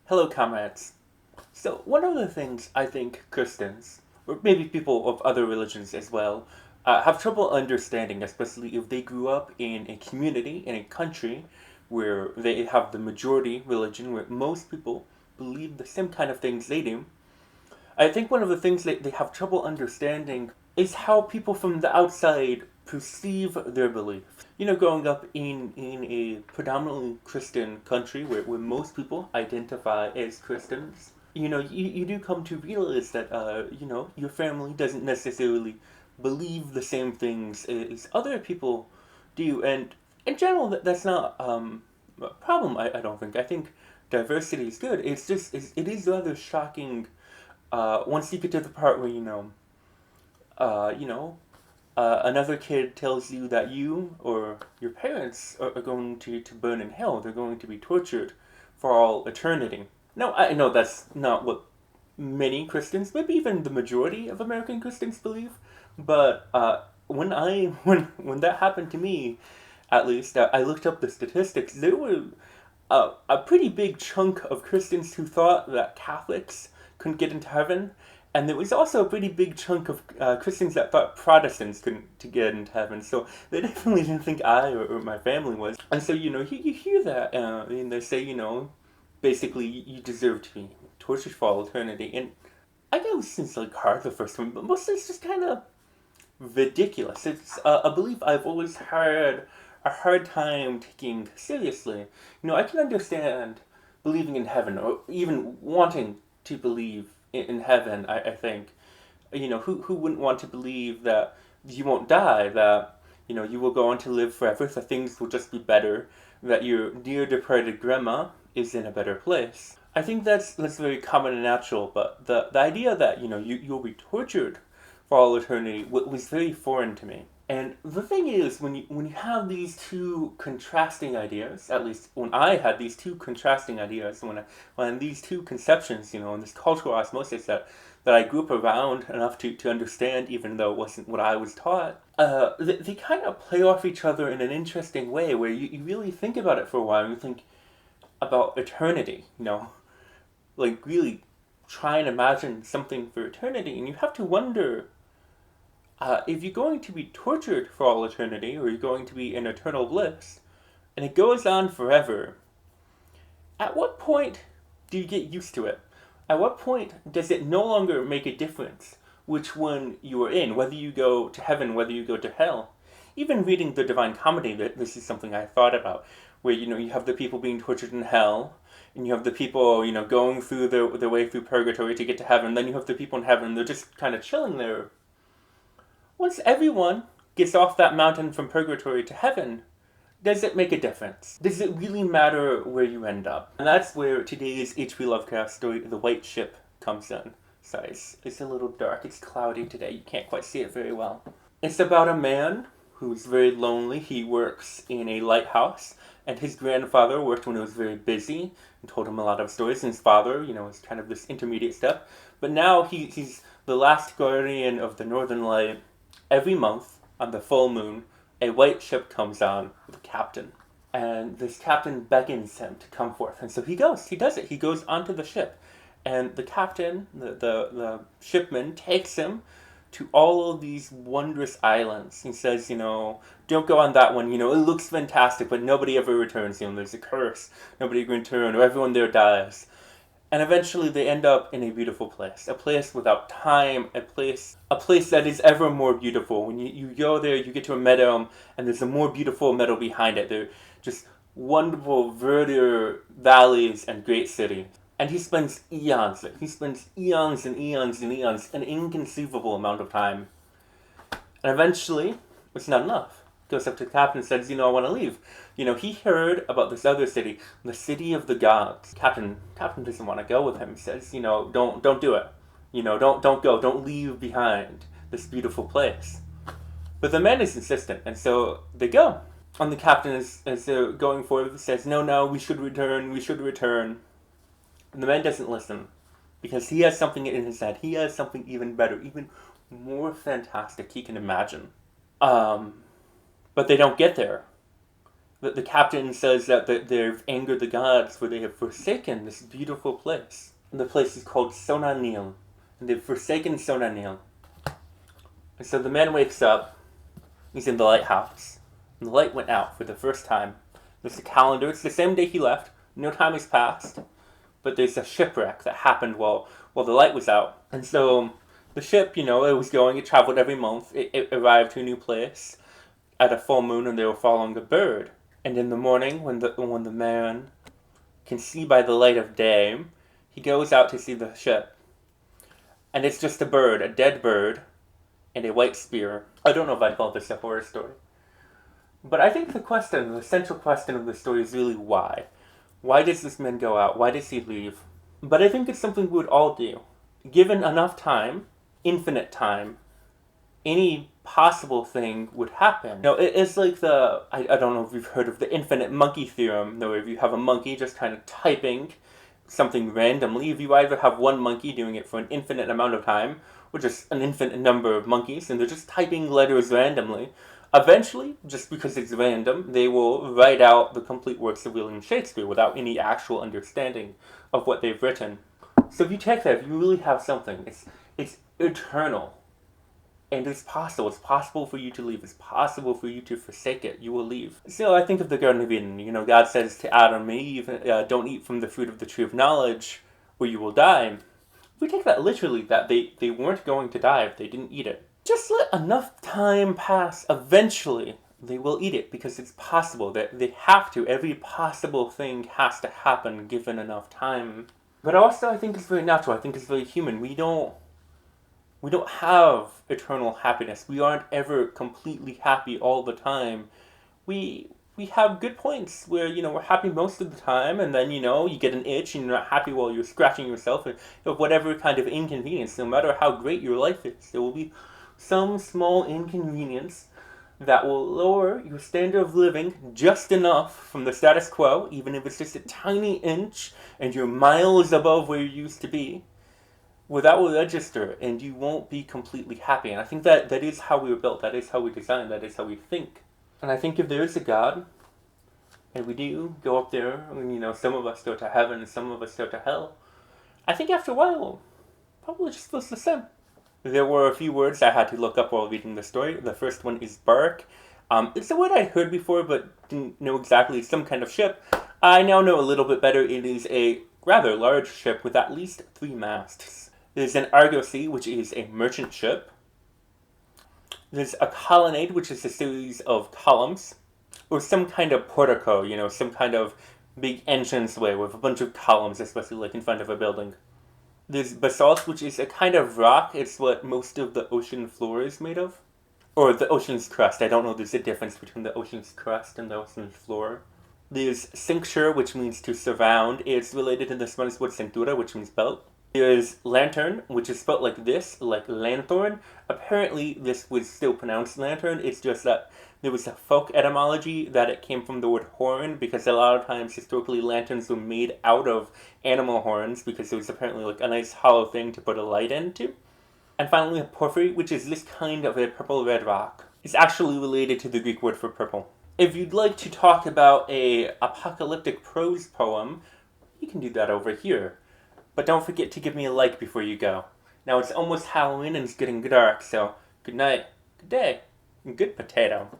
Hello, comrades. So, one of the things I think Christians, or maybe people of other religions as well, have trouble understanding, especially if they grew up in a community, in a country, where they have the majority religion, where most people believe the same kind of things they do. I think one of the things that they have trouble understanding is how people from the outside perceive their beliefs. Growing up in a predominantly Christian country where most people identify as Christians, you do come to realize that, your family doesn't necessarily believe the same things as other people do. And in general, that's not a problem, I don't think. I think diversity is good. It is rather shocking once you get to the part where uh, you know, another kid tells you that you or your parents are going to burn in hell. They're going to be tortured for all eternity. No, I know that's not what many Christians, maybe even the majority of American Christians believe. But when that happened to me, at least, I looked up the statistics. There were a pretty big chunk of Christians who thought that Catholics couldn't get into heaven, and there was also a pretty big chunk of Christians that thought Protestants couldn't to get into heaven. So they definitely didn't think I or my family was. And so you hear that, and they say basically you deserve to be tortured for all eternity. And I know since like hard the first one, but most of it's just kind of ridiculous. It's a belief I've always had a hard time taking seriously. I can understand believing in heaven or even wanting to believe in heaven. I think, who wouldn't want to believe that you won't die, that you will go on to live forever, that things will just be better, that your dear departed grandma is in a better place. I think that's very common and natural, but the idea that you'll be tortured for all eternity was very foreign to me. And the thing is, when you have these two contrasting ideas, at least when I had these two contrasting ideas, when these two conceptions, in this cultural osmosis that I grew up around enough to understand, even though it wasn't what I was taught, they kind of play off each other in an interesting way, where you really think about it for a while, and you think about eternity, like really try and imagine something for eternity, and you have to wonder if you're going to be tortured for all eternity, or you're going to be in eternal bliss, and it goes on forever, at what point do you get used to it? At what point does it no longer make a difference which one you are in, whether you go to heaven, whether you go to hell? Even reading the Divine Comedy, this is something I thought about, where you have the people being tortured in hell, and you have the people going through their way through purgatory to get to heaven. Then you have the people in heaven; they're just kind of chilling there. Once everyone gets off that mountain from purgatory to heaven, does it make a difference? Does it really matter where you end up? And that's where today's H.P. Lovecraft story, The White Ship, comes in. Sorry, it's a little dark, it's cloudy today, you can't quite see it very well. It's about a man who's very lonely. He works in a lighthouse, and his grandfather worked when he was very busy and told him a lot of stories. And his father, is kind of this intermediate step. But now he's the last guardian of the Northern Light. Every month, on the full moon, a white ship comes on with a captain. And this captain beckons him to come forth. And so he goes. He does it. He goes onto the ship. And the captain, the shipman, takes him to all of these wondrous islands. He says, don't go on that one. It looks fantastic, but nobody ever returns. There's a curse. Nobody can return, or everyone there dies. And eventually they end up in a beautiful place. A place without time, a place that is ever more beautiful. When you go there, you get to a meadow, and there's a more beautiful meadow behind it. They're just wonderful verdure valleys and great cities. And he spends eons there. He spends eons and eons and eons, an inconceivable amount of time. And eventually, it's not enough. Goes up to the captain and says, I want to leave. He heard about this other city, the city of the gods. Captain doesn't want to go with him. He says, don't do it. Don't go. Don't leave behind this beautiful place. But the man is insistent, and so they go. And the captain, as they're going forward, says, no, we should return. And the man doesn't listen, because he has something in his head. He has something even better, even more fantastic he can imagine. But they don't get there. The captain says that they've angered the gods, for they have forsaken this beautiful place. And the place is called Sonanil, and they've forsaken Sonanil. And so the man wakes up, he's in the lighthouse, and the light went out for the first time. There's a calendar, it's the same day he left, no time has passed, but there's a shipwreck that happened while the light was out. And so the ship, it was going, it traveled every month, it arrived to a new place at a full moon, and they were following a bird. And in the morning, when the man can see by the light of day, he goes out to see the ship. And it's just a bird, a dead bird, and a white spear. I don't know if I call this a horror story. But I think the central question of the story is really why. Why does this man go out? Why does he leave? But I think it's something we would all do. Given enough time, infinite time, any possible thing would happen. It's like I don't know if you've heard of the infinite monkey theorem, where if you have a monkey just kind of typing something randomly, if you either have one monkey doing it for an infinite amount of time, or just an infinite number of monkeys, and they're just typing letters randomly, eventually, just because it's random, they will write out the complete works of William Shakespeare without any actual understanding of what they've written. So if you take that, if you really have something, it's eternal. And it's possible. It's possible for you to leave. It's possible for you to forsake it. You will leave. So I think of the Garden of Eden. God says to Adam and Eve, don't eat from the fruit of the tree of knowledge, or you will die. If we take that literally, that they weren't going to die if they didn't eat it. Just let enough time pass. Eventually, they will eat it, because it's possible. That they have to. Every possible thing has to happen given enough time. But also, I think it's very natural. I think it's very human. We don't have eternal happiness. We aren't ever completely happy all the time. We have good points where, we're happy most of the time, and then, you get an itch and you're not happy while you're scratching yourself, and whatever kind of inconvenience, no matter how great your life is, there will be some small inconvenience that will lower your standard of living just enough from the status quo, even if it's just a tiny inch and you're miles above where you used to be, without a register, and you won't be completely happy. And I think that is how we were built, that is how we designed, that is how we think. And I think if there is a God, and we do go up there, and some of us go to heaven and some of us go to hell, I think after a while, probably just feels the same. There were a few words I had to look up while reading the story. The first one is bark. It's a word I heard before but didn't know exactly. It's some kind of ship. I now know a little bit better. It is a rather large ship with at least 3 masts. There's an argosy, which is a merchant ship. There's a colonnade, which is a series of columns, or some kind of portico, some kind of big entranceway with a bunch of columns, especially like in front of a building. There's basalt, which is a kind of rock. It's what most of the ocean floor is made of. Or the ocean's crust. I don't know, there's a difference between the ocean's crust and the ocean's floor. There's cincture, which means to surround. It's related to the Spanish word cintura, which means belt. There's lantern, which is spelled like this, like lanthorn. Apparently, this was still pronounced lantern. It's just that there was a folk etymology that it came from the word horn, because a lot of times, historically, lanterns were made out of animal horns, because it was apparently like a nice hollow thing to put a light into. And finally, a porphyry, which is this kind of a purple-red rock. It's actually related to the Greek word for purple. If you'd like to talk about a apocalyptic prose poem, you can do that over here. But don't forget to give me a like before you go. Now it's almost Halloween and it's getting dark, so good night, good day, and good potato.